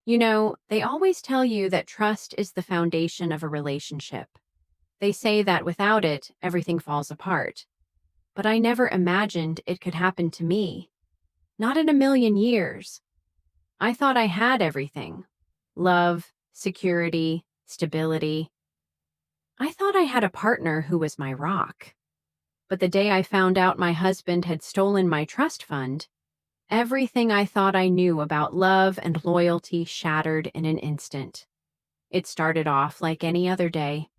They always tell you that trust is the foundation of a relationship. They say that without it, everything falls apart. But I never imagined it could happen to me. Not in a million years. I thought I had everything. Love, security, stability. I thought I had a partner who was my rock. But the day I found out my husband had stolen my trust fund, everything I thought I knew about love and loyalty shattered in an instant. It started off like any other day.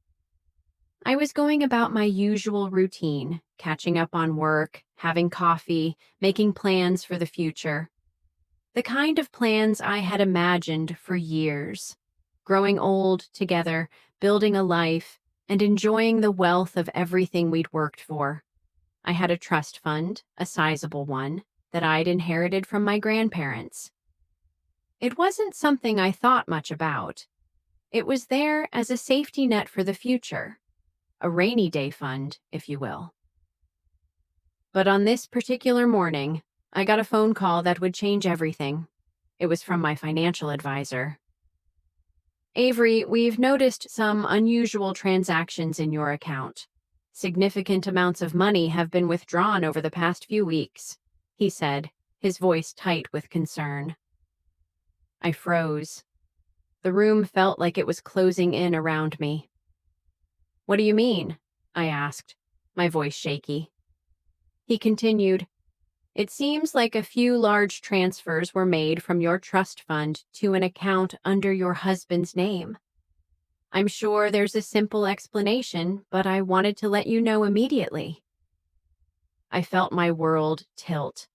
I was going about my usual routine, catching up on work, having coffee, making plans for the future. The kind of plans I had imagined for years. Growing old together, building a life, and enjoying the wealth of everything we'd worked for. I had a trust fund, a sizable one, that I'd inherited from my grandparents. It wasn't something I thought much about. It was there as a safety net for the future, a rainy day fund, if you will. But on this particular morning, I got a phone call that would change everything. It was from my financial advisor. Avery, we've noticed some unusual transactions in your account. Significant amounts of money have been withdrawn over the past few weeks, he said, his voice tight with concern. I froze. The room felt like it was closing in around me. What do you mean? I asked, my voice shaky. He continued, It seems like a few large transfers were made from your trust fund to an account under your husband's name. I'm sure there's a simple explanation, but I wanted to let you know immediately. I felt my world tilt.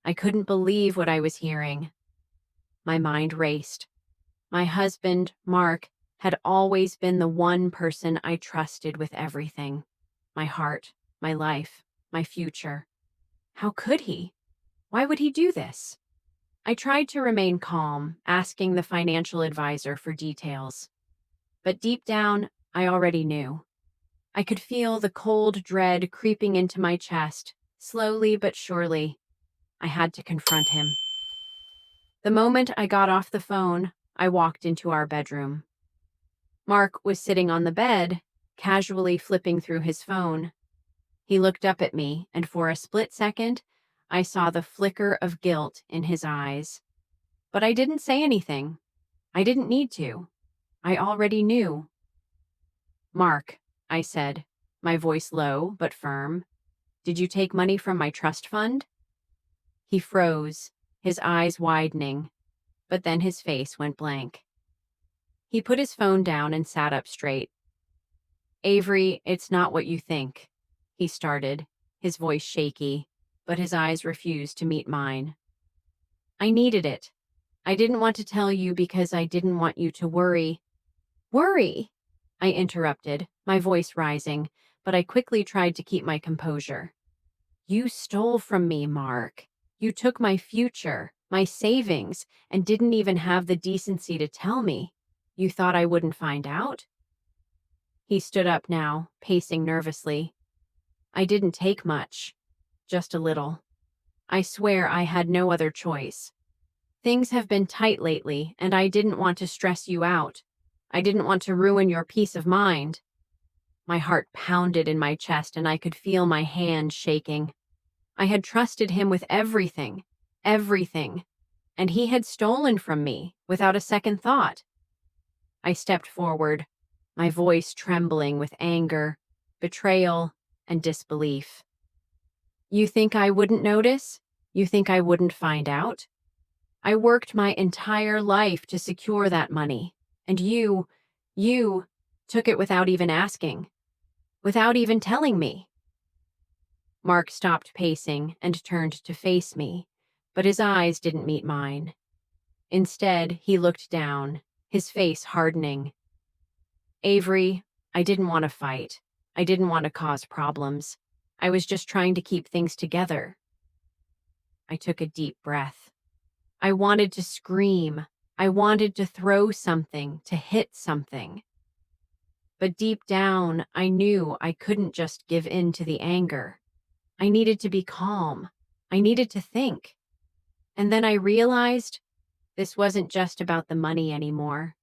I couldn't believe what I was hearing. My mind raced. My husband, Mark, had always been the one person I trusted with everything. My heart, my life, my future. How could he? Why would he do this? I tried to remain calm, asking the financial advisor for details. But deep down, I already knew. I could feel the cold dread creeping into my chest, slowly but surely. I had to confront him. The moment I got off the phone, I walked into our bedroom. Mark was sitting on the bed, casually flipping through his phone. He looked up at me, and for a split second, I saw the flicker of guilt in his eyes. But I didn't say anything. I didn't need to. I already knew. Mark, I said, my voice low but firm, did you take money from my trust fund? He froze, his eyes widening, but then his face went blank. He put his phone down and sat up straight. Avery, it's not what you think, he started, his voice shaky, but his eyes refused to meet mine. I needed it. I didn't want to tell you because I didn't want you to worry. Worry? I interrupted, my voice rising, but I quickly tried to keep my composure. You stole from me, Mark. You took my future, my savings, and didn't even have the decency to tell me. You thought I wouldn't find out? He stood up now, pacing nervously. I didn't take much. Just a little. I swear I had no other choice. Things have been tight lately, and I didn't want to stress you out. I didn't want to ruin your peace of mind. My heart pounded in my chest, and I could feel my hand shaking. I had trusted him with everything, and he had stolen from me without a second thought. I stepped forward, my voice trembling with anger, betrayal, and disbelief. You think I wouldn't notice? You think I wouldn't find out? I worked my entire life to secure that money, and you took it without even asking, without even telling me. Mark stopped pacing and turned to face me, but his eyes didn't meet mine. Instead, he looked down, his face hardening. Avery, I didn't want to fight. I didn't want to cause problems. I was just trying to keep things together. I took a deep breath. I wanted to scream. I wanted to throw something, to hit something. But deep down, I knew I couldn't just give in to the anger. I needed to be calm. I needed to think. And then I realized This wasn't just about the money anymore.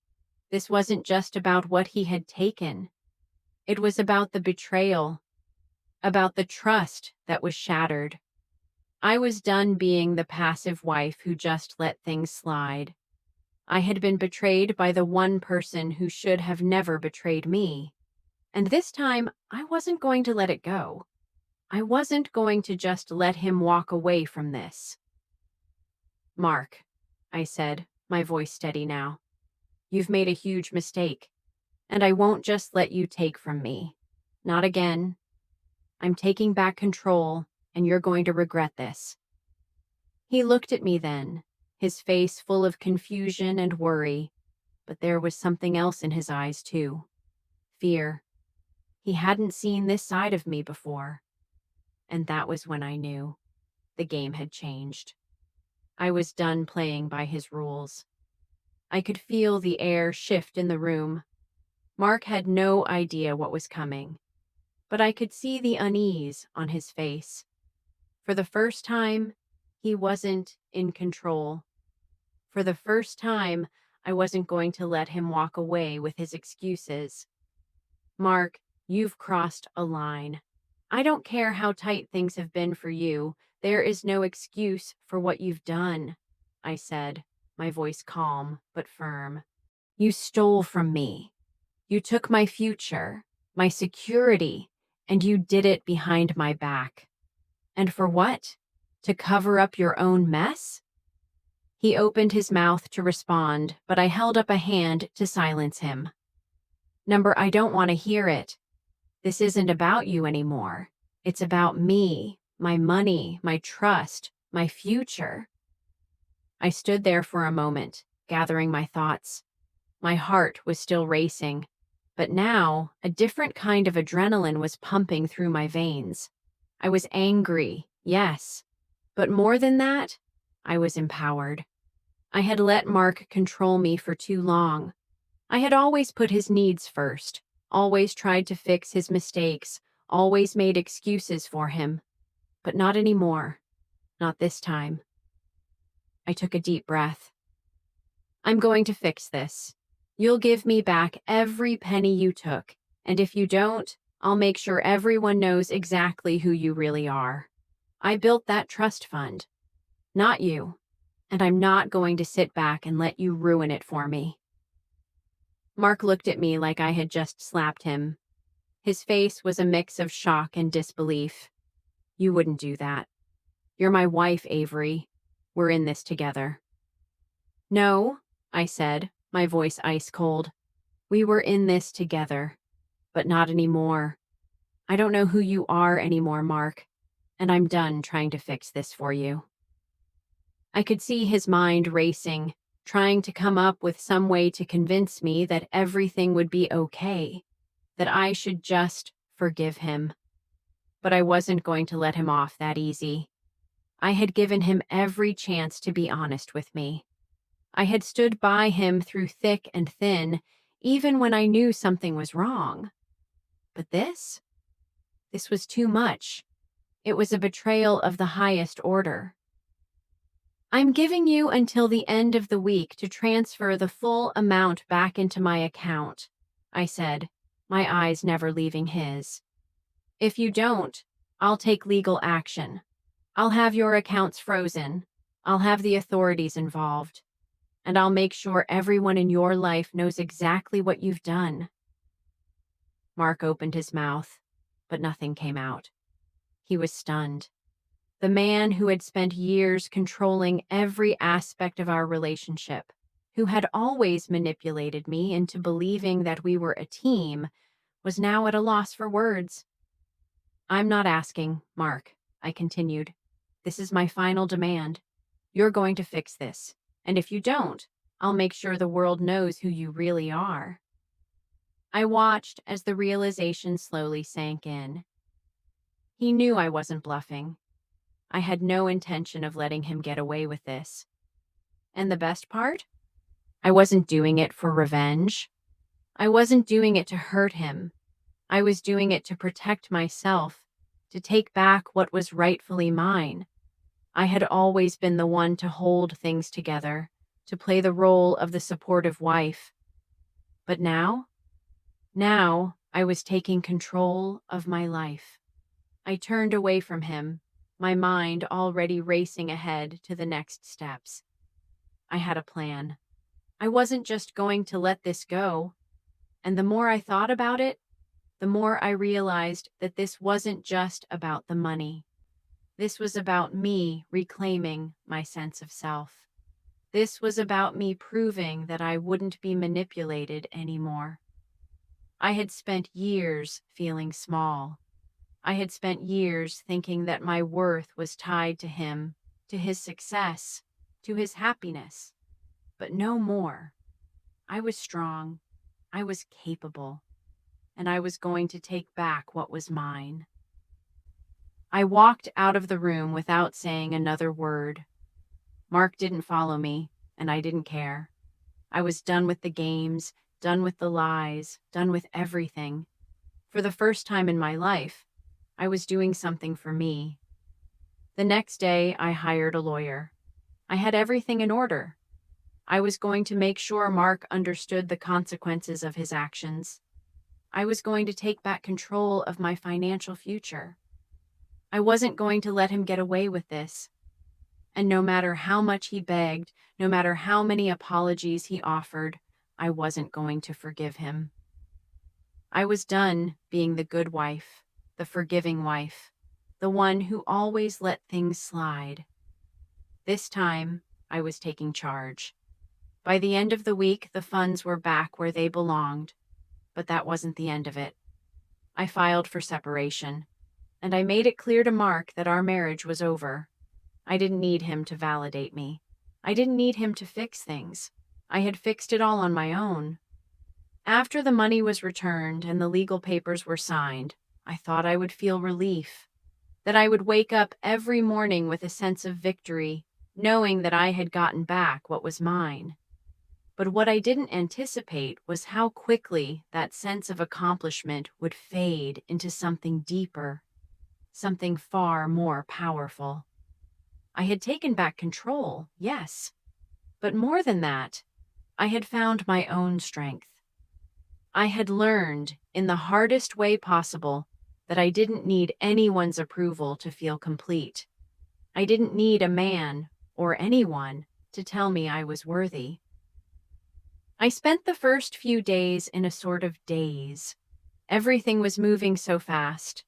This wasn't just about what he had taken. It was about the betrayal, about the trust that was shattered. I was done being the passive wife who just let things slide. I had been betrayed by the one person who should have never betrayed me. And this time, I wasn't going to let it go. I wasn't going to just let him walk away from this. Mark, I said, my voice steady now, you've made a huge mistake, and I won't just let you take from me. Not again. I'm taking back control, and you're going to regret this. He looked at me then, his face full of confusion and worry, but there was something else in his eyes too. Fear. He hadn't seen this side of me before. And that was when I knew the game had changed. I was done playing by his rules. I could feel the air shift in the room. Mark had no idea what was coming, but I could see the unease on his face. For the first time, he wasn't in control. For the first time, I wasn't going to let him walk away with his excuses. Mark, you've crossed a line. I don't care how tight things have been for you. There is no excuse for what you've done, I said, my voice calm but firm. You stole from me. You took my future, my security, and you did it behind my back. And for what? To cover up your own mess? He opened his mouth to respond, but I held up a hand to silence him. Number, I don't want to hear it. This isn't about you anymore. It's about me, my money, my trust, my future. I stood there for a moment, gathering my thoughts. My heart was still racing, but now a different kind of adrenaline was pumping through my veins. I was angry, yes, but more than that, I was empowered. I had let Mark control me for too long. I had always put his needs first, always tried to fix his mistakes, always made excuses for him. But not anymore. Not this time. I took a deep breath. I'm going to fix this. You'll give me back every penny you took, and if you don't, I'll make sure everyone knows exactly who you really are. I built that trust fund, not you, and I'm not going to sit back and let you ruin it for me. Mark looked at me like I had just slapped him. His face was a mix of shock and disbelief. You wouldn't do that. You're my wife, Avery. We're in this together. No, I said, my voice ice cold. We were in this together, but not anymore. I don't know who you are anymore, Mark, and I'm done trying to fix this for you. I could see his mind racing, trying to come up with some way to convince me that everything would be okay, that I should just forgive him. But I wasn't going to let him off that easy. I had given him every chance to be honest with me. I had stood by him through thick and thin, even when I knew something was wrong. But this was too much. It was a betrayal of the highest order. I'm giving you until the end of the week to transfer the full amount back into my account, I said, my eyes never leaving his. If you don't, I'll take legal action. I'll have your accounts frozen. I'll have the authorities involved. And I'll make sure everyone in your life knows exactly what you've done. Mark opened his mouth, but nothing came out. He was stunned. The man who had spent years controlling every aspect of our relationship, who had always manipulated me into believing that we were a team, was now at a loss for words. I'm not asking, Mark, I continued. This is my final demand. You're going to fix this. And if you don't, I'll make sure the world knows who you really are. I watched as the realization slowly sank in. He knew I wasn't bluffing. I had no intention of letting him get away with this. And the best part? I wasn't doing it for revenge. I wasn't doing it to hurt him. I was doing it to protect myself, to take back what was rightfully mine. I had always been the one to hold things together, to play the role of the supportive wife. But now I was taking control of my life. I turned away from him, my mind already racing ahead to the next steps. I had a plan. I wasn't just going to let this go. And the more I thought about it, the more I realized that this wasn't just about the money. This was about me reclaiming my sense of self. This was about me proving that I wouldn't be manipulated anymore. I had spent years feeling small. I had spent years thinking that my worth was tied to him, to his success, to his happiness. But no more. I was strong. I was capable. And I was going to take back what was mine. I walked out of the room without saying another word. Mark didn't follow me, and I didn't care. I was done with the games, done with the lies, done with everything. For the first time in my life, I was doing something for me. The next day, I hired a lawyer. I had everything in order. I was going to make sure Mark understood the consequences of his actions. I was going to take back control of my financial future. I wasn't going to let him get away with this. And no matter how much he begged, no matter how many apologies he offered, I wasn't going to forgive him. I was done being the good wife, the forgiving wife, the one who always let things slide. This time, I was taking charge. By the end of the week, the funds were back where they belonged. But that wasn't the end of it. I filed for separation, and I made it clear to Mark that our marriage was over. I didn't need him to validate me. I didn't need him to fix things. I had fixed it all on my own. After the money was returned and the legal papers were signed, I thought I would feel relief, that I would wake up every morning with a sense of victory, knowing that I had gotten back what was mine. But what I didn't anticipate was how quickly that sense of accomplishment would fade into something deeper, something far more powerful. I had taken back control, yes, but more than that, I had found my own strength. I had learned, in the hardest way possible, that I didn't need anyone's approval to feel complete. I didn't need a man, or anyone, to tell me I was worthy. I spent the first few days in a sort of daze. Everything was moving so fast.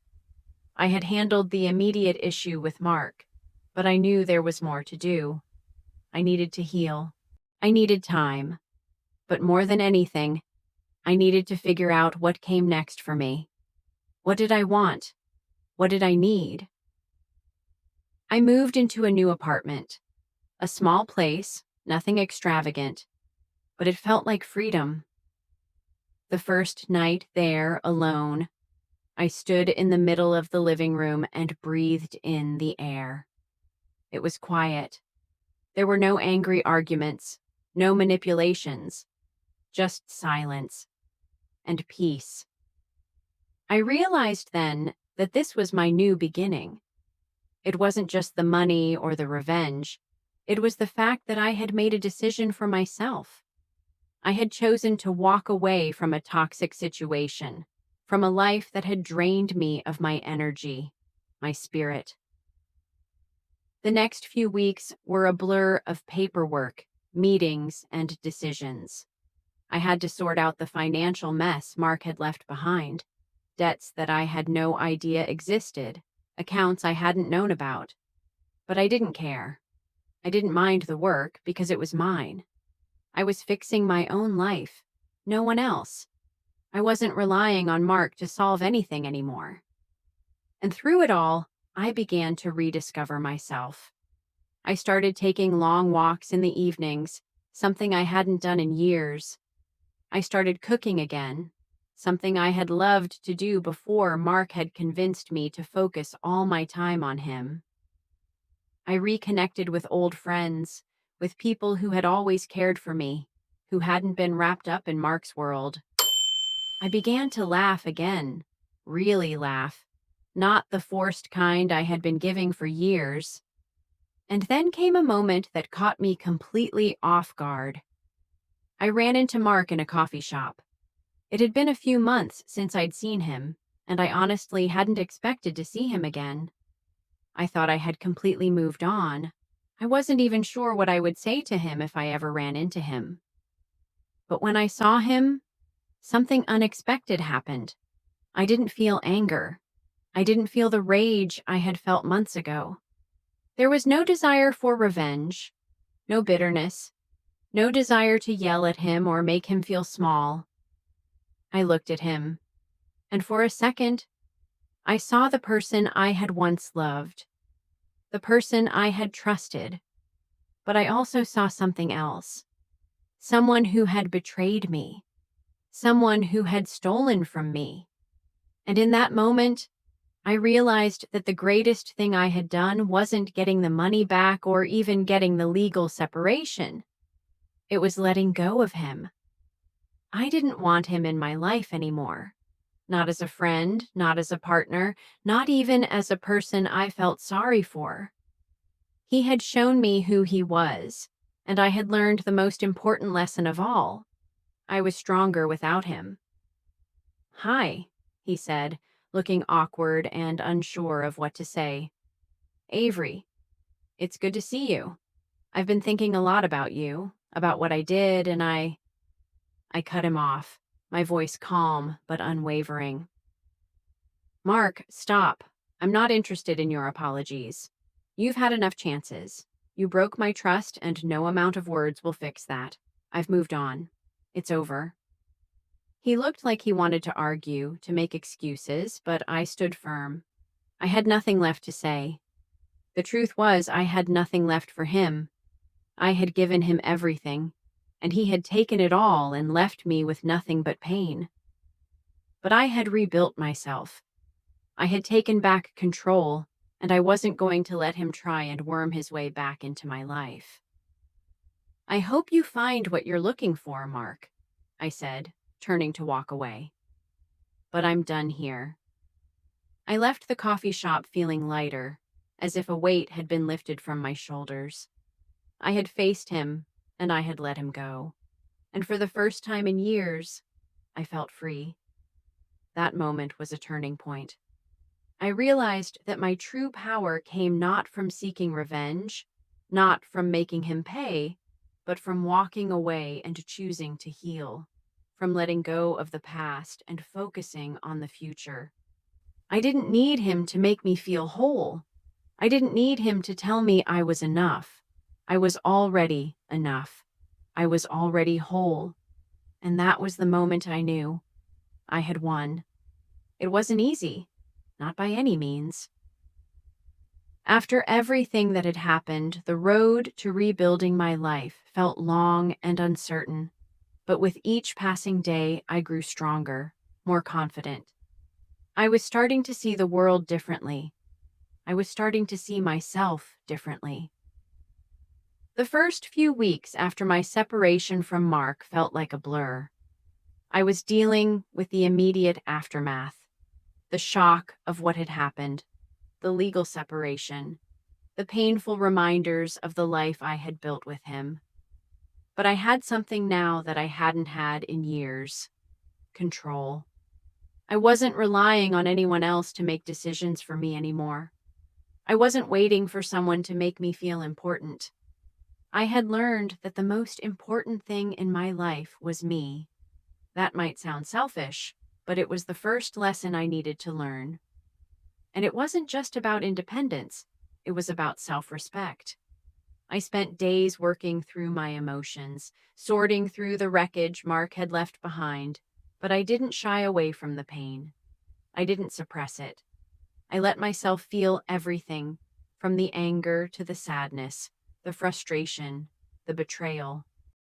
I had handled the immediate issue with Mark, but I knew there was more to do. I needed to heal. I needed time. But more than anything, I needed to figure out what came next for me. What did I want? What did I need? I moved into a new apartment. A small place, nothing extravagant, but it felt like freedom. The first night there, alone, I stood in the middle of the living room and breathed in the air. It was quiet. There were no angry arguments, no manipulations, just silence and peace. I realized then that this was my new beginning. It wasn't just the money or the revenge. It was the fact that I had made a decision for myself. I had chosen to walk away from a toxic situation, from a life that had drained me of my energy, my spirit. The next few weeks were a blur of paperwork, meetings, and decisions. I had to sort out the financial mess Mark had left behind, debts that I had no idea existed, accounts I hadn't known about. But I didn't care. I didn't mind the work because it was mine. I was fixing my own life, no one else. I wasn't relying on Mark to solve anything anymore. And through it all, I began to rediscover myself. I started taking long walks in the evenings, something I hadn't done in years. I started cooking again, something I had loved to do before Mark had convinced me to focus all my time on him. I reconnected with old friends, with people who had always cared for me, who hadn't been wrapped up in Mark's world. I began to laugh again, really laugh, not the forced kind I had been giving for years. And then came a moment that caught me completely off guard. I ran into Mark in a coffee shop. It had been a few months since I'd seen him, and I honestly hadn't expected to see him again. I thought I had completely moved on. I wasn't even sure what I would say to him if I ever ran into him. But when I saw him, something unexpected happened. I didn't feel anger. I didn't feel the rage I had felt months ago. There was no desire for revenge, no bitterness, no desire to yell at him or make him feel small. I looked at him, and for a second, I saw the person I had once loved, the person I had trusted, but I also saw something else. Someone who had betrayed me, someone who had stolen from me. And in that moment, I realized that the greatest thing I had done wasn't getting the money back or even getting the legal separation. It was letting go of him. I didn't want him in my life anymore. Not as a friend, not as a partner, not even as a person I felt sorry for. He had shown me who he was, and I had learned the most important lesson of all. I was stronger without him. "Hi," he said, looking awkward and unsure of what to say. "Avery, it's good to see you. I've been thinking a lot about you, about what I did, and I cut him off, my voice calm but unwavering. "Mark, stop. I'm not interested in your apologies. You've had enough chances. You broke my trust, and no amount of words will fix that. I've moved on. It's over." He looked like he wanted to argue, to make excuses, but I stood firm. I had nothing left to say. The truth was, I had nothing left for him. I had given him everything, and he had taken it all and left me with nothing but pain. But I had rebuilt myself. I had taken back control, and I wasn't going to let him try and worm his way back into my life. "I hope you find what you're looking for, Mark," I said, turning to walk away. "But I'm done here." I left the coffee shop feeling lighter, as if a weight had been lifted from my shoulders. I had faced him, and I had let him go. And for the first time in years, I felt free. That moment was a turning point. I realized that my true power came not from seeking revenge, not from making him pay, but from walking away and choosing to heal, from letting go of the past and focusing on the future. I didn't need him to make me feel whole. I didn't need him to tell me I was enough. I was already enough. I was already whole. And that was the moment I knew I had won. It wasn't easy, not by any means. After everything that had happened, the road to rebuilding my life felt long and uncertain. But with each passing day, I grew stronger, more confident. I was starting to see the world differently. I was starting to see myself differently. The first few weeks after my separation from Mark felt like a blur. I was dealing with the immediate aftermath, the shock of what had happened, the legal separation, the painful reminders of the life I had built with him. But I had something now that I hadn't had in years: control. I wasn't relying on anyone else to make decisions for me anymore. I wasn't waiting for someone to make me feel important. I had learned that the most important thing in my life was me. That might sound selfish, but it was the first lesson I needed to learn. And it wasn't just about independence, it was about self-respect. I spent days working through my emotions, sorting through the wreckage Mark had left behind, but I didn't shy away from the pain. I didn't suppress it. I let myself feel everything, from the anger to the sadness, the frustration, the betrayal.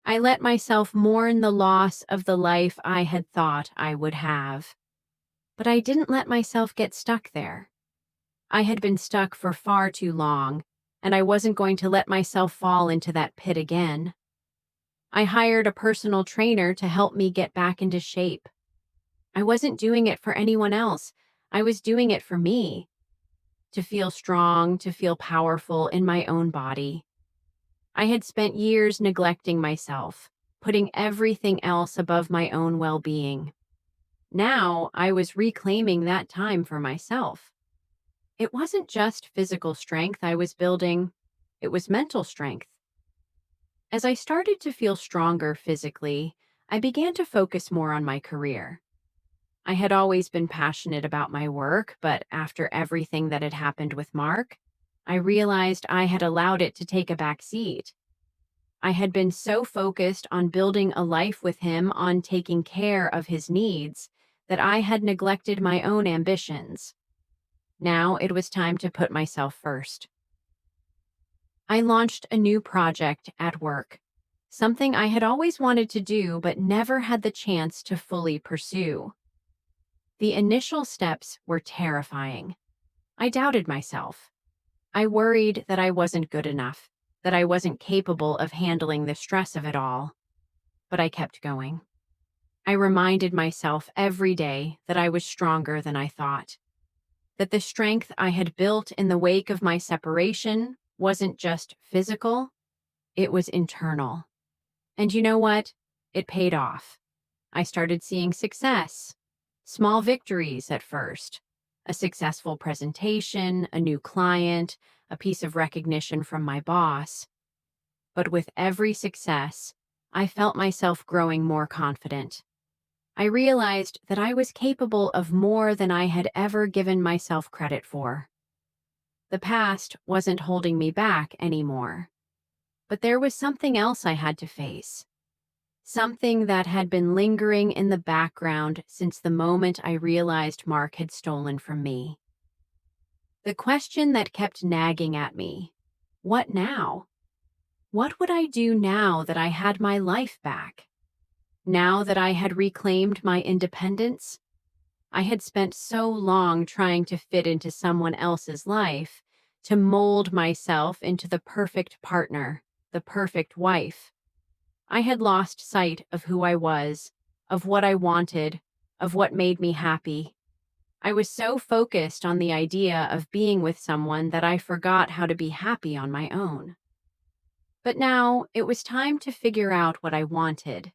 I let myself mourn the loss of the life I had thought I would have. But I didn't let myself get stuck there. I had been stuck for far too long, and I wasn't going to let myself fall into that pit again. I hired a personal trainer to help me get back into shape. I wasn't doing it for anyone else. I was doing it for me. to feel strong, to feel powerful in my own body. I had spent years neglecting myself, putting everything else above my own well-being. Now I was reclaiming that time for myself. It wasn't just physical strength I was building, it was mental strength. As I started to feel stronger physically, I began to focus more on my career. I had always been passionate about my work, but after everything that had happened with Mark, I realized I had allowed it to take a back seat. I had been so focused on building a life with him, on taking care of his needs, that I had neglected my own ambitions. Now it was time to put myself first. I launched a new project at work, something I had always wanted to do but never had the chance to fully pursue. The initial steps were terrifying. I doubted myself. I worried that I wasn't good enough, that I wasn't capable of handling the stress of it all. But I kept going. I reminded myself every day that I was stronger than I thought, that the strength I had built in the wake of my separation wasn't just physical, it was internal. And you know what? It paid off. I started seeing success, small victories at first, a successful presentation, a new client, a piece of recognition from my boss. But with every success, I felt myself growing more confident. I realized that I was capable of more than I had ever given myself credit for. The past wasn't holding me back anymore. But there was something else I had to face. Something that had been lingering in the background since the moment I realized Mark had stolen from me. The question that kept nagging at me: what now? What would I do now that I had my life back? Now that I had reclaimed my independence? I had spent so long trying to fit into someone else's life, to mold myself into the perfect partner, the perfect wife. I had lost sight of who I was, of what I wanted, of what made me happy. I was so focused on the idea of being with someone that I forgot how to be happy on my own. But now it was time to figure out what I wanted.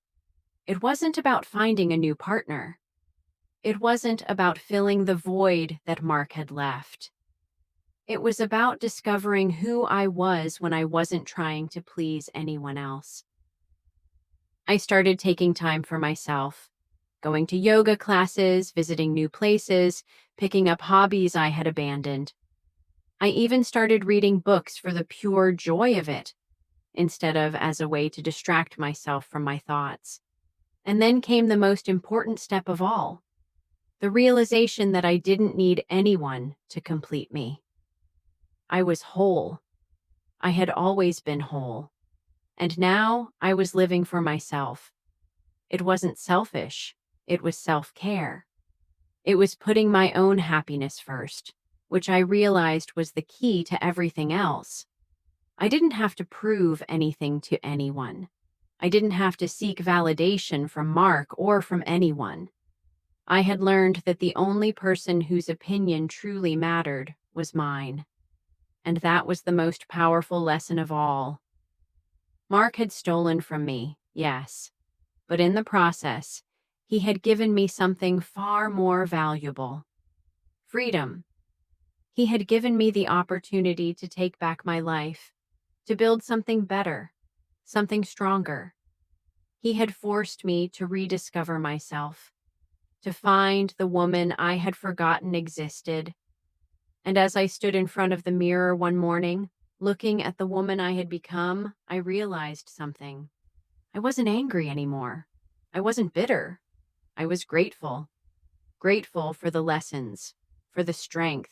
It wasn't about finding a new partner. It wasn't about filling the void that Mark had left. It was about discovering who I was when I wasn't trying to please anyone else. I started taking time for myself, going to yoga classes, visiting new places, picking up hobbies I had abandoned. I even started reading books for the pure joy of it, instead of as a way to distract myself from my thoughts. And then came the most important step of all, the realization that I didn't need anyone to complete me. I was whole. I had always been whole. And now I was living for myself. It wasn't selfish. It was self-care. It was putting my own happiness first, which I realized was the key to everything else. I didn't have to prove anything to anyone. I didn't have to seek validation from Mark or from anyone. I had learned that the only person whose opinion truly mattered was mine. And that was the most powerful lesson of all. Mark had stolen from me, yes, but in the process, he had given me something far more valuable: freedom. He had given me the opportunity to take back my life, to build something better, something stronger. He had forced me to rediscover myself, to find the woman I had forgotten existed. And as I stood in front of the mirror one morning, looking at the woman I had become, I realized something. I wasn't angry anymore. I wasn't bitter. I was grateful. Grateful for the lessons, for the strength,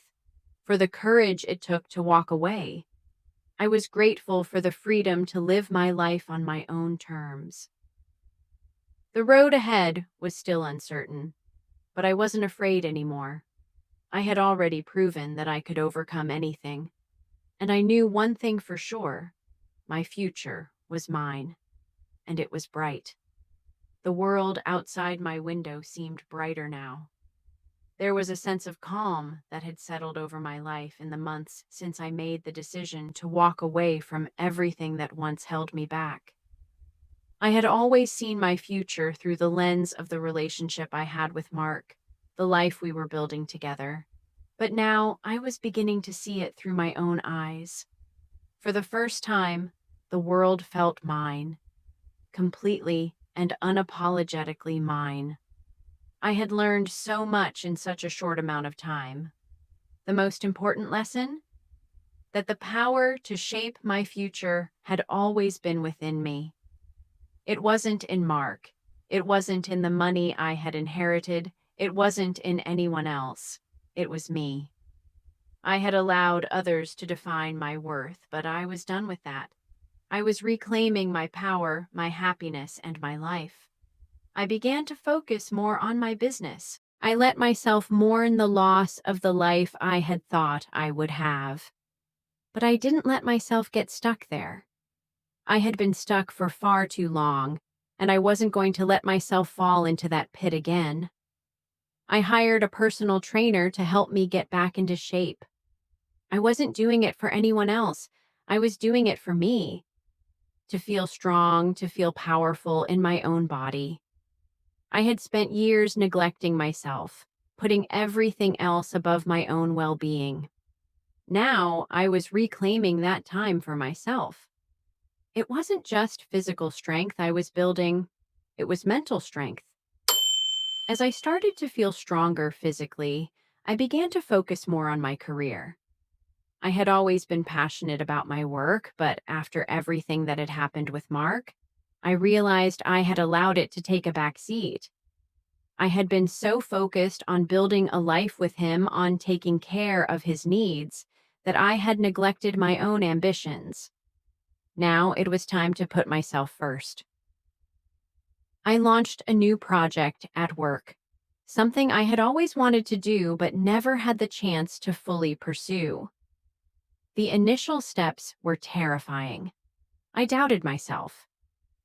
for the courage it took to walk away. I was grateful for the freedom to live my life on my own terms. The road ahead was still uncertain, but I wasn't afraid anymore. I had already proven that I could overcome anything. And I knew one thing for sure: my future was mine, and it was bright. The world outside my window seemed brighter now. There was a sense of calm that had settled over my life in the months since I made the decision to walk away from everything that once held me back. I had always seen my future through the lens of the relationship I had with Mark, the life we were building together. But now I was beginning to see it through my own eyes. For the first time, the world felt mine, completely and unapologetically mine. I had learned so much in such a short amount of time. The most important lesson? That the power to shape my future had always been within me. It wasn't in Mark. It wasn't in the money I had inherited. It wasn't in anyone else. It was me. I had allowed others to define my worth, but I was done with that. I was reclaiming my power, my happiness, and my life. I began to focus more on my business. I let myself mourn the loss of the life I had thought I would have. But I didn't let myself get stuck there. I had been stuck for far too long, and I wasn't going to let myself fall into that pit again. I hired a personal trainer to help me get back into shape. I wasn't doing it for anyone else. I was doing it for me. To feel strong, to feel powerful in my own body. I had spent years neglecting myself, putting everything else above my own well-being. Now I was reclaiming that time for myself. It wasn't just physical strength I was building, it was mental strength. As I started to feel stronger physically, I began to focus more on my career. I had always been passionate about my work, but after everything that had happened with Mark, I realized I had allowed it to take a back seat. I had been so focused on building a life with him, on taking care of his needs, that I had neglected my own ambitions. Now it was time to put myself first. I launched a new project at work, something I had always wanted to do but never had the chance to fully pursue. The initial steps were terrifying. I doubted myself.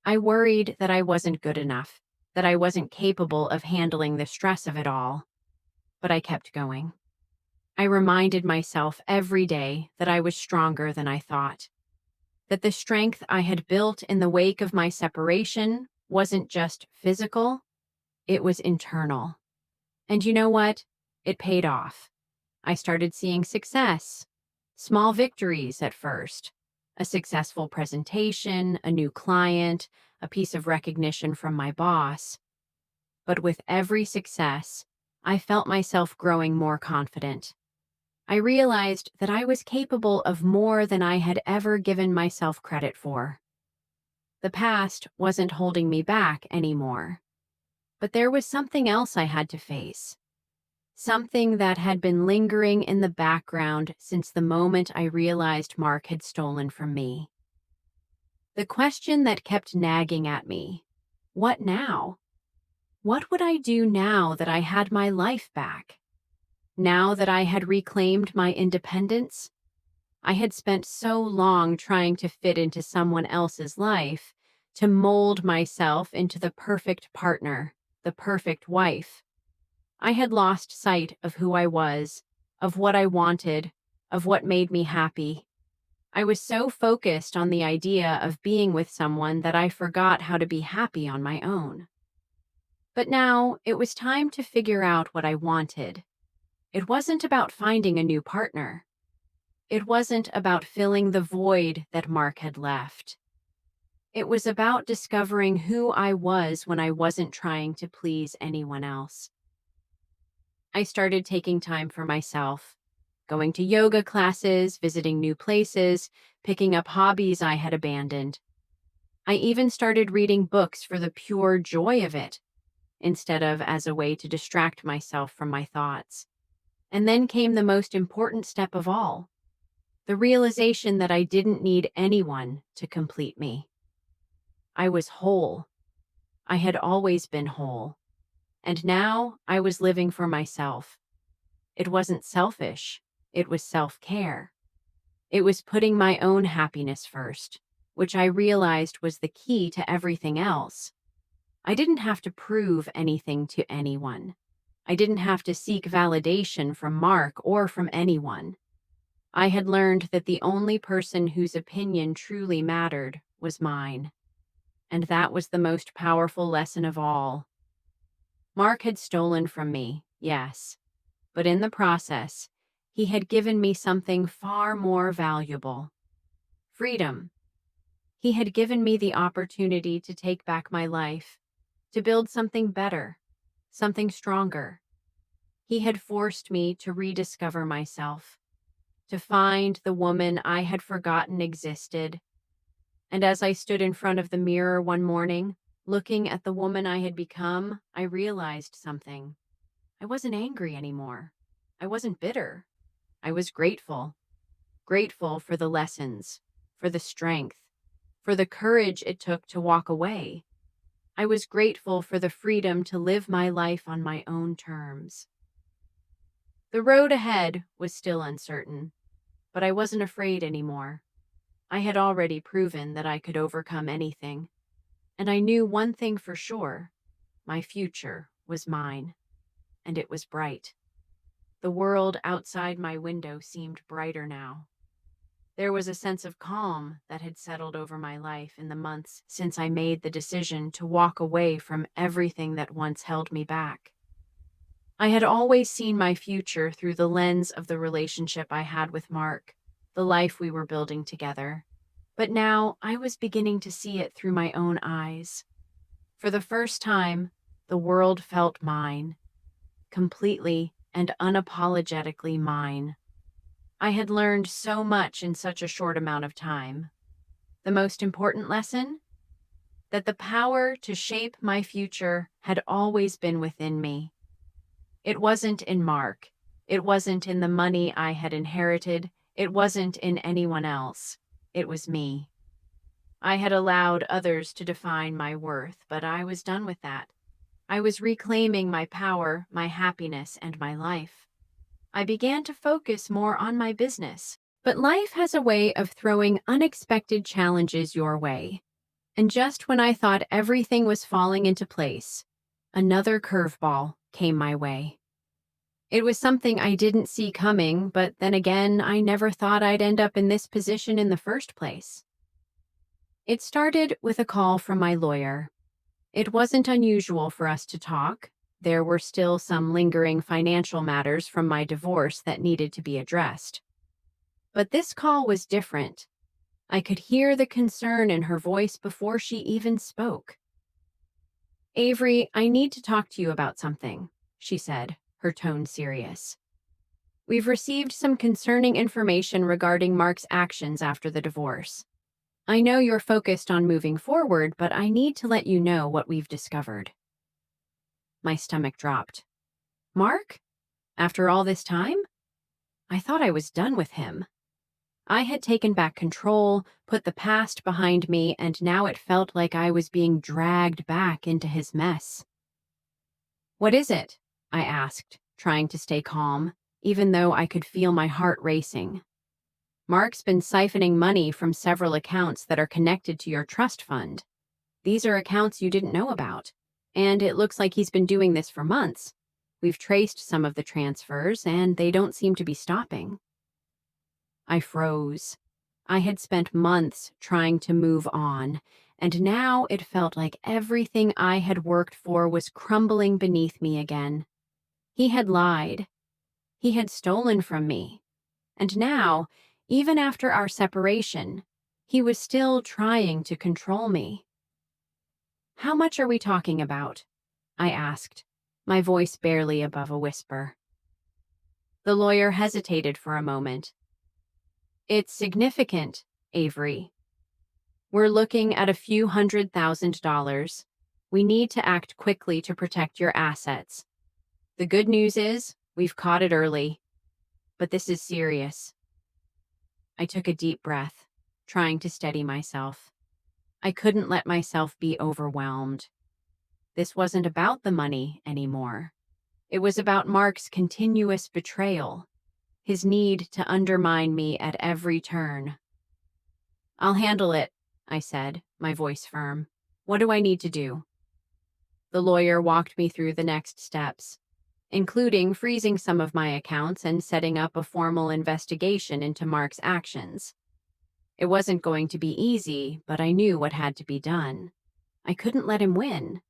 I worried that I wasn't good enough, that I wasn't capable of handling the stress of it all. But I kept going. I reminded myself every day that I was stronger than I thought, that the strength I had built in the wake of my separation wasn't just physical, it was internal. And you know what? It paid off. I started seeing success. Small victories at first. A successful presentation, a new client, a piece of recognition from my boss. But with every success, I felt myself growing more confident. I realized that I was capable of more than I had ever given myself credit for. The past wasn't holding me back anymore. But there was something else I had to face. Something that had been lingering in the background since the moment I realized Mark had stolen from me. The question that kept nagging at me, what now? What would I do now that I had my life back? Now that I had reclaimed my independence? I had spent so long trying to fit into someone else's life, to mold myself into the perfect partner, the perfect wife. I had lost sight of who I was, of what I wanted, of what made me happy. I was so focused on the idea of being with someone that I forgot how to be happy on my own. But now it was time to figure out what I wanted. It wasn't about finding a new partner. It wasn't about filling the void that Mark had left. It was about discovering who I was when I wasn't trying to please anyone else. I started taking time for myself, going to yoga classes, visiting new places, picking up hobbies I had abandoned. I even started reading books for the pure joy of it, instead of as a way to distract myself from my thoughts. And then came the most important step of all, the realization that I didn't need anyone to complete me. I was whole. I had always been whole. And now I was living for myself. It wasn't selfish. It was self-care. It was putting my own happiness first, which I realized was the key to everything else. I didn't have to prove anything to anyone. I didn't have to seek validation from Mark or from anyone. I had learned that the only person whose opinion truly mattered was mine. And that was the most powerful lesson of all. Mark had stolen from me, yes, but in the process, he had given me something far more valuable: freedom. He had given me the opportunity to take back my life, to build something better, something stronger. He had forced me to rediscover myself, to find the woman I had forgotten existed. And as I stood in front of the mirror one morning, looking at the woman I had become, I realized something. I wasn't angry anymore. I wasn't bitter. I was grateful. Grateful for the lessons, for the strength, for the courage it took to walk away. I was grateful for the freedom to live my life on my own terms. The road ahead was still uncertain, but I wasn't afraid anymore. I had already proven that I could overcome anything, and I knew one thing for sure: my future was mine, and it was bright. The world outside my window seemed brighter now. There was a sense of calm that had settled over my life in the months since I made the decision to walk away from everything that once held me back. I had always seen my future through the lens of the relationship I had with Mark, the life we were building together. But now I was beginning to see it through my own eyes. For the first time, the world felt mine, completely and unapologetically mine. I had learned so much in such a short amount of time. The most important lesson? That the power to shape my future had always been within me. It wasn't in Mark. It wasn't in the money I had inherited. It wasn't in anyone else. It was me. I had allowed others to define my worth, but I was done with that. I was reclaiming my power, my happiness, and my life. I began to focus more on my business. But life has a way of throwing unexpected challenges your way. And just when I thought everything was falling into place, another curveball came my way. It was something I didn't see coming, but then again, I never thought I'd end up in this position in the first place. It started with a call from my lawyer. It wasn't unusual for us to talk. There were still some lingering financial matters from my divorce that needed to be addressed. But this call was different. I could hear the concern in her voice before she even spoke. "Avery, I need to talk to you about something," she said, her tone serious. "We've received some concerning information regarding Mark's actions after the divorce. I know you're focused on moving forward, but I need to let you know what we've discovered." My stomach dropped. Mark? After all this time? I thought I was done with him. I had taken back control, put the past behind me, and now it felt like I was being dragged back into his mess. "What is it?" I asked, trying to stay calm, even though I could feel my heart racing. "Mark's been siphoning money from several accounts that are connected to your trust fund. These are accounts you didn't know about, and it looks like he's been doing this for months. We've traced some of the transfers, and they don't seem to be stopping." I froze. I had spent months trying to move on, and now it felt like everything I had worked for was crumbling beneath me again. He had lied. He had stolen from me. And now, even after our separation, he was still trying to control me. "How much are we talking about?" I asked, my voice barely above a whisper. The lawyer hesitated for a moment. "It's significant, Avery. We're looking at a few $100,000. We need to act quickly to protect your assets. The good news is, we've caught it early. But this is serious." I took a deep breath, trying to steady myself. I couldn't let myself be overwhelmed. This wasn't about the money anymore. It was about Mark's continuous betrayal, his need to undermine me at every turn. "I'll handle it," I said, my voice firm. "What do I need to do?" The lawyer walked me through the next steps. including freezing some of my accounts and setting up a formal investigation into Mark's actions. It wasn't going to be easy, but I knew what had to be done. I couldn't let him win.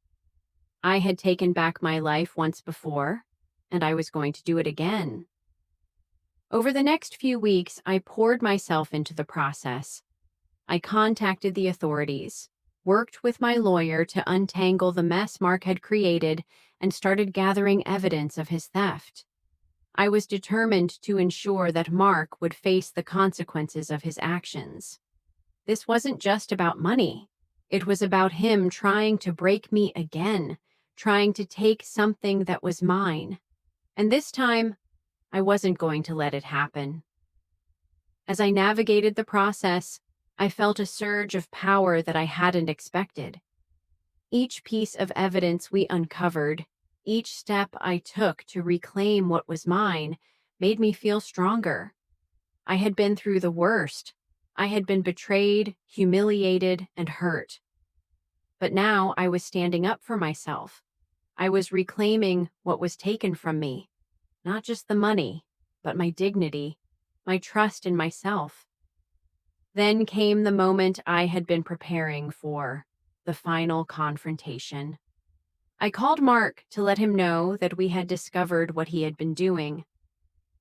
I had taken back my life once before, and I was going to do it again. Over the next few weeks, I poured myself into the process. I contacted the authorities, worked with my lawyer to untangle the mess Mark had created, and started gathering evidence of his theft. I was determined to ensure that Mark would face the consequences of his actions. This wasn't just about money. It was about him trying to break me again, trying to take something that was mine. And this time, I wasn't going to let it happen. As I navigated the process, I felt a surge of power that I hadn't expected. Each piece of evidence we uncovered, each step I took to reclaim what was mine, made me feel stronger. I had been through the worst. I had been betrayed, humiliated, and hurt. But now I was standing up for myself. I was reclaiming what was taken from me. Not just the money, but my dignity, my trust in myself. Then came the moment I had been preparing for, the final confrontation. I called Mark to let him know that we had discovered what he had been doing.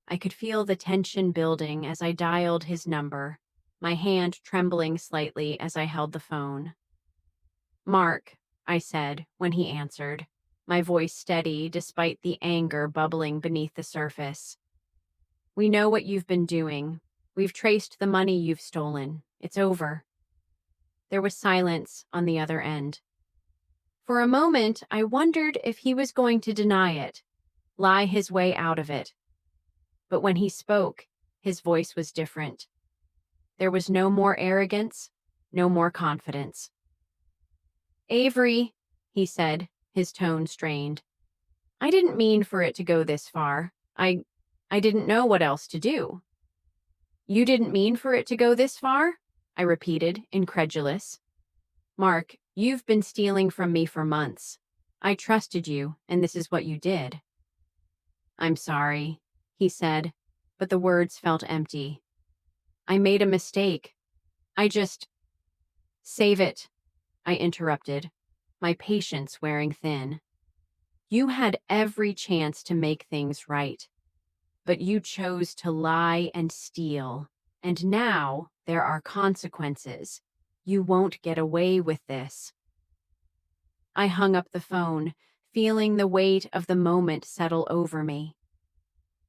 I could feel the tension building as I dialed his number, my hand trembling slightly as I held the phone. "Mark," I said when he answered, my voice steady despite the anger bubbling beneath the surface. "We know what you've been doing. We've traced the money you've stolen. It's over." There was silence on the other end. For a moment, I wondered if he was going to deny it, lie his way out of it. But when he spoke, his voice was different. There was no more arrogance, no more confidence. "Avery," he said, his tone strained. "I didn't mean for it to go this far. I didn't know what else to do." "You didn't mean for it to go this far?" I repeated, incredulous. "Mark, you've been stealing from me for months. I trusted you, and this is what you did." "I'm sorry," he said, but the words felt empty. "I made a mistake. I just—" "Save it," I interrupted, my patience wearing thin. "You had every chance to make things right, but you chose to lie and steal, and now there are consequences. You won't get away with this." I hung up the phone, feeling the weight of the moment settle over me.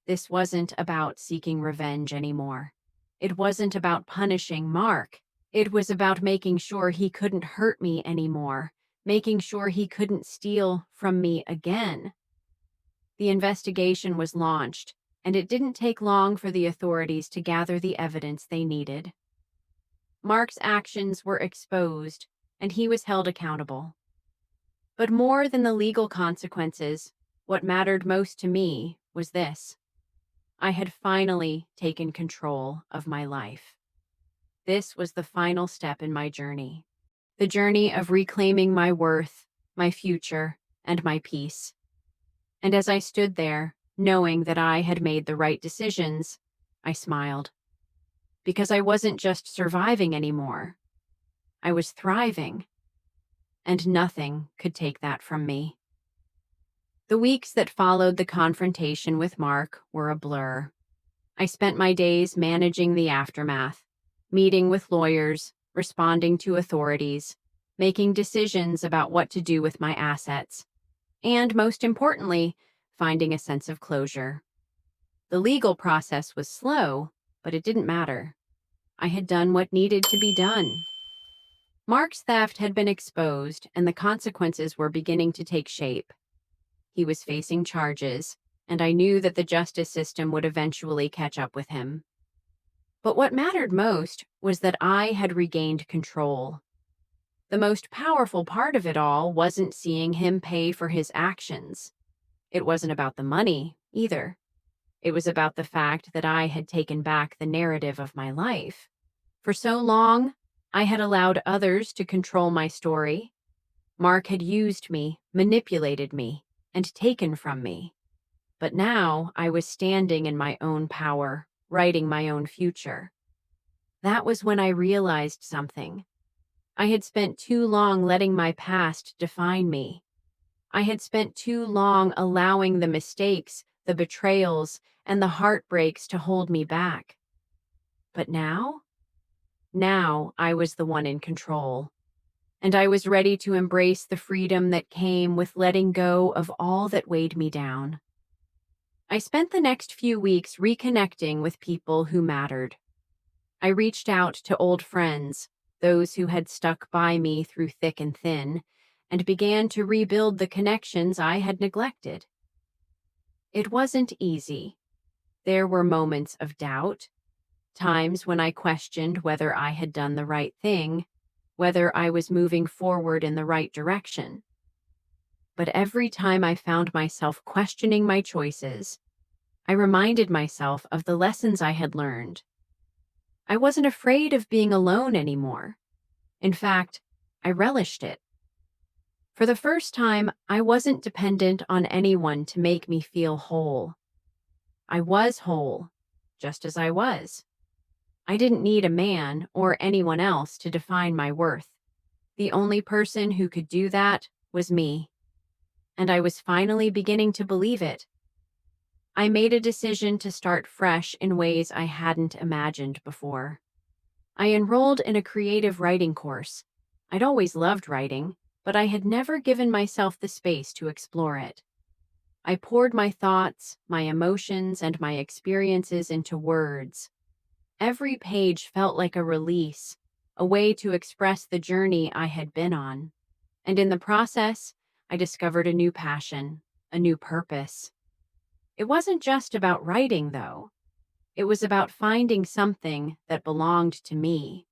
This wasn't about seeking revenge anymore. It wasn't about punishing Mark. It was about making sure he couldn't hurt me anymore, making sure he couldn't steal from me again. The investigation was launched, and it didn't take long for the authorities to gather the evidence they needed. Mark's actions were exposed, and he was held accountable. But more than the legal consequences, what mattered most to me was this. I had finally taken control of my life. This was the final step in my journey. The journey of reclaiming my worth, my future, and my peace. And as I stood there, knowing that I had made the right decisions, I smiled. Because I wasn't just surviving anymore. I was thriving. And nothing could take that from me. The weeks that followed the confrontation with Mark were a blur. I spent my days managing the aftermath, meeting with lawyers, responding to authorities, making decisions about what to do with my assets, and most importantly, finding a sense of closure. The legal process was slow, but it didn't matter. I had done what needed to be done. Mark's theft had been exposed, and the consequences were beginning to take shape. He was facing charges, and I knew that the justice system would eventually catch up with him. But what mattered most was that I had regained control. The most powerful part of it all wasn't seeing him pay for his actions. It wasn't about the money, either. It was about the fact that I had taken back the narrative of my life. For so long, I had allowed others to control my story. Mark had used me, manipulated me, and taken from me. But now I was standing in my own power, writing my own future. That was when I realized something. I had spent too long letting my past define me. I had spent too long allowing the mistakes, the betrayals, and the heartbreaks to hold me back. But now I was the one in control, and I was ready to embrace the freedom that came with letting go of all that weighed me down. I spent the next few weeks reconnecting with people who mattered. I reached out to old friends, those who had stuck by me through thick and thin, and began to rebuild the connections I had neglected. It wasn't easy. There were moments of doubt, times when I questioned whether I had done the right thing, whether I was moving forward in the right direction. But every time I found myself questioning my choices, I reminded myself of the lessons I had learned. I wasn't afraid of being alone anymore. In fact, I relished it. For the first time, I wasn't dependent on anyone to make me feel whole. I was whole, just as I was. I didn't need a man or anyone else to define my worth. The only person who could do that was me. And I was finally beginning to believe it. I made a decision to start fresh in ways I hadn't imagined before. I enrolled in a creative writing course. I'd always loved writing, but I had never given myself the space to explore it. I poured my thoughts, my emotions, and my experiences into words. Every page felt like a release, a way to express the journey I had been on. And in the process, I discovered a new passion, a new purpose. It wasn't just about writing, though. It was about finding something that belonged to me,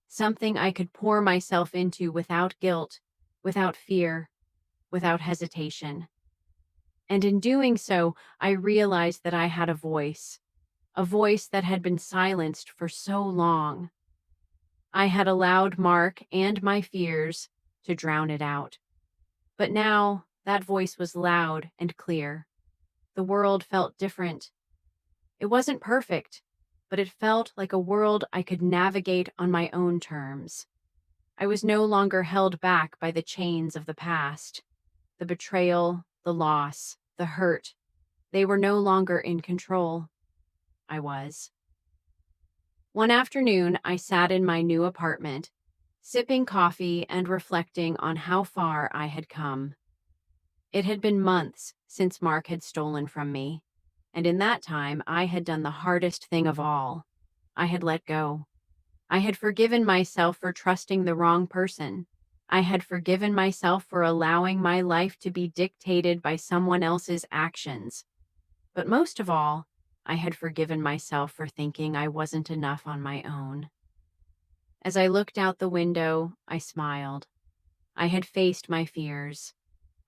something I could pour myself into without guilt, without fear, without hesitation. And in doing so, I realized that I had a voice that had been silenced for so long. I had allowed Mark and my fears to drown it out. But now, that voice was loud and clear. The world felt different. It wasn't perfect, but it felt like a world I could navigate on my own terms. I was no longer held back by the chains of the past. The betrayal, the loss, the hurt. They were no longer in control. I was. One afternoon, I sat in my new apartment, sipping coffee and reflecting on how far I had come. It had been months since Mark had stolen from me, and in that time I had done the hardest thing of all. I had let go. I had forgiven myself for trusting the wrong person. I had forgiven myself for allowing my life to be dictated by someone else's actions. But most of all, I had forgiven myself for thinking I wasn't enough on my own. As I looked out the window, I smiled. I had faced my fears.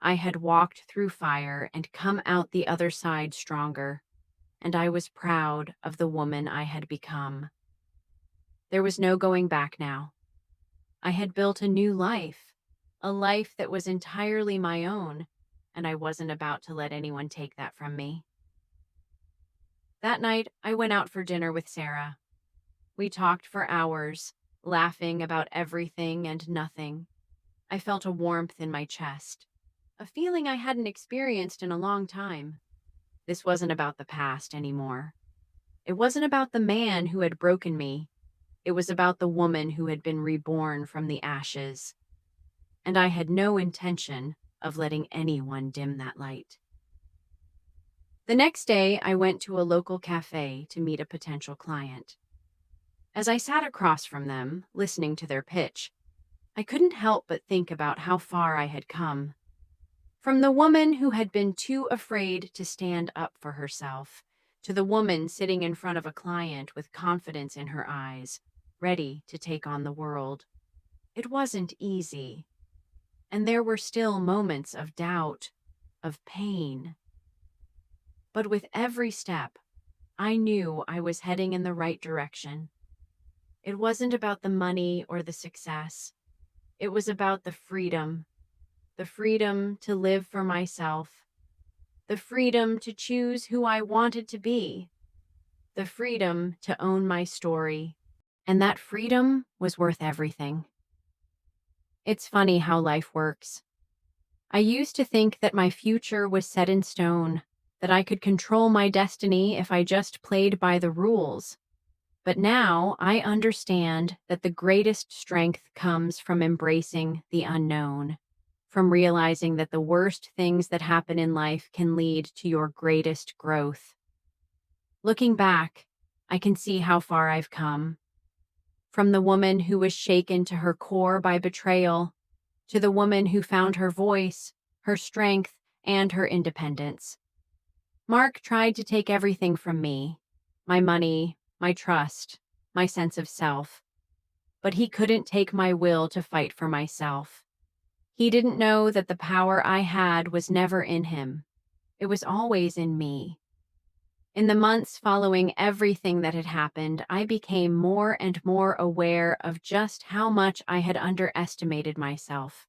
I had walked through fire and come out the other side stronger, and I was proud of the woman I had become. There was no going back now. I had built a new life, a life that was entirely my own, and I wasn't about to let anyone take that from me. That night, I went out for dinner with Sarah. We talked for hours, laughing about everything and nothing. I felt a warmth in my chest, a feeling I hadn't experienced in a long time. This wasn't about the past anymore. It wasn't about the man who had broken me. It was about the woman who had been reborn from the ashes. And I had no intention of letting anyone dim that light. The next day, I went to a local cafe to meet a potential client. As I sat across from them, listening to their pitch, I couldn't help but think about how far I had come. From the woman who had been too afraid to stand up for herself, to the woman sitting in front of a client with confidence in her eyes, ready to take on the world. It wasn't easy. And there were still moments of doubt, of pain. But with every step, I knew I was heading in the right direction. It wasn't about the money or the success. It was about the freedom to live for myself, the freedom to choose who I wanted to be, the freedom to own my story. And that freedom was worth everything. It's funny how life works. I used to think that my future was set in stone, that I could control my destiny if I just played by the rules. But now I understand that the greatest strength comes from embracing the unknown, from realizing that the worst things that happen in life can lead to your greatest growth. Looking back, I can see how far I've come. From the woman who was shaken to her core by betrayal, to the woman who found her voice, her strength, and her independence. Mark tried to take everything from me, my money, my trust, my sense of self. But he couldn't take my will to fight for myself. He didn't know that the power I had was never in him. It was always in me. In the months following everything that had happened, I became more and more aware of just how much I had underestimated myself.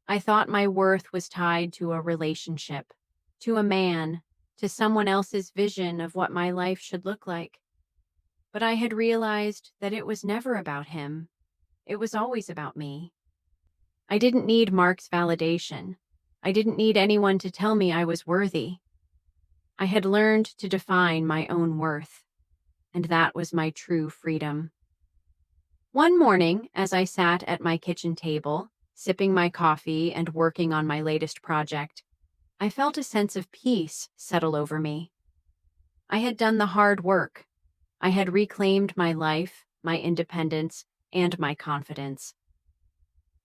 I thought my worth was tied to a relationship, to a man, to someone else's vision of what my life should look like. But I had realized that it was never about him. It was always about me. I didn't need Mark's validation. I didn't need anyone to tell me I was worthy. I had learned to define my own worth, and that was my true freedom. One morning, as I sat at my kitchen table, sipping my coffee and working on my latest project, I felt a sense of peace settle over me. I had done the hard work. I had reclaimed my life, my independence, and my confidence.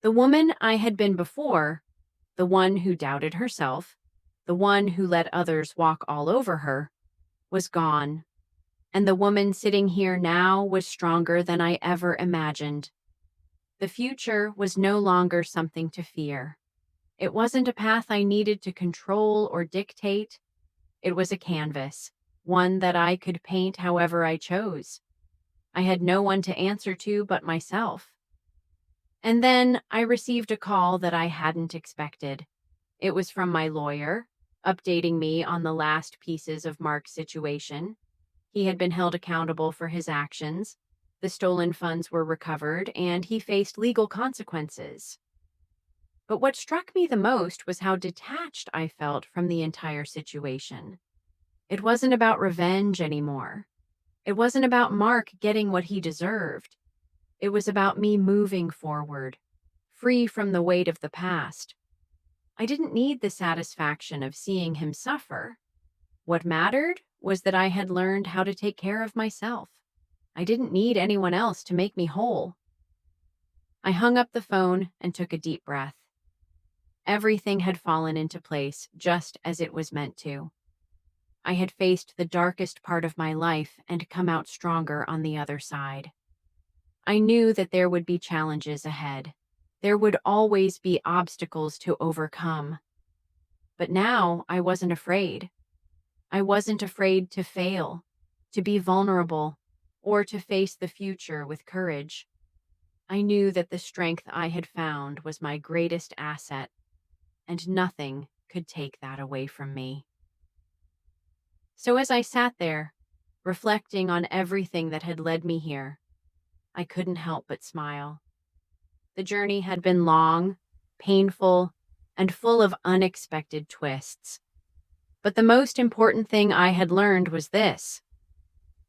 The woman I had been before, the one who doubted herself, the one who let others walk all over her, was gone. And the woman sitting here now was stronger than I ever imagined. The future was no longer something to fear. It wasn't a path I needed to control or dictate. It was a canvas, one that I could paint however I chose. I had no one to answer to but myself. And then I received a call that I hadn't expected. It was from my lawyer, updating me on the last pieces of Mark's situation. He had been held accountable for his actions. The stolen funds were recovered, and he faced legal consequences. But what struck me the most was how detached I felt from the entire situation. It wasn't about revenge anymore. It wasn't about Mark getting what he deserved. It was about me moving forward, free from the weight of the past. I didn't need the satisfaction of seeing him suffer. What mattered was that I had learned how to take care of myself. I didn't need anyone else to make me whole. I hung up the phone and took a deep breath. Everything had fallen into place just as it was meant to. I had faced the darkest part of my life and come out stronger on the other side. I knew that there would be challenges ahead. There would always be obstacles to overcome. But now I wasn't afraid. I wasn't afraid to fail, to be vulnerable, or to face the future with courage. I knew that the strength I had found was my greatest asset, and nothing could take that away from me. So as I sat there, reflecting on everything that had led me here, I couldn't help but smile. The journey had been long, painful, and full of unexpected twists. But the most important thing I had learned was this: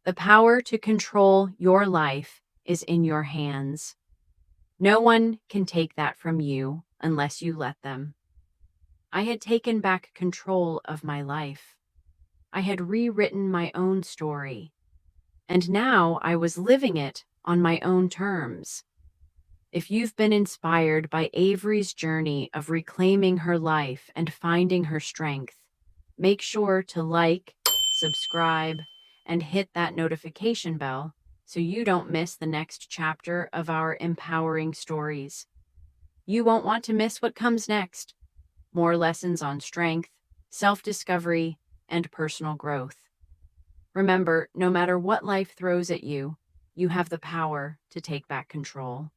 the power to control your life is in your hands. No one can take that from you unless you let them. I had taken back control of my life. I had rewritten my own story, and now I was living it on my own terms. If you've been inspired by Avery's journey of reclaiming her life and finding her strength, make sure to like, subscribe, and hit that notification bell so you don't miss the next chapter of our empowering stories. You won't want to miss what comes next. More lessons on strength, self-discovery, and personal growth. Remember, no matter what life throws at you, you have the power to take back control.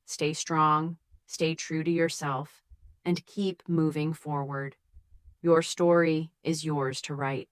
Stay strong, stay true to yourself, and keep moving forward. Your story is yours to write.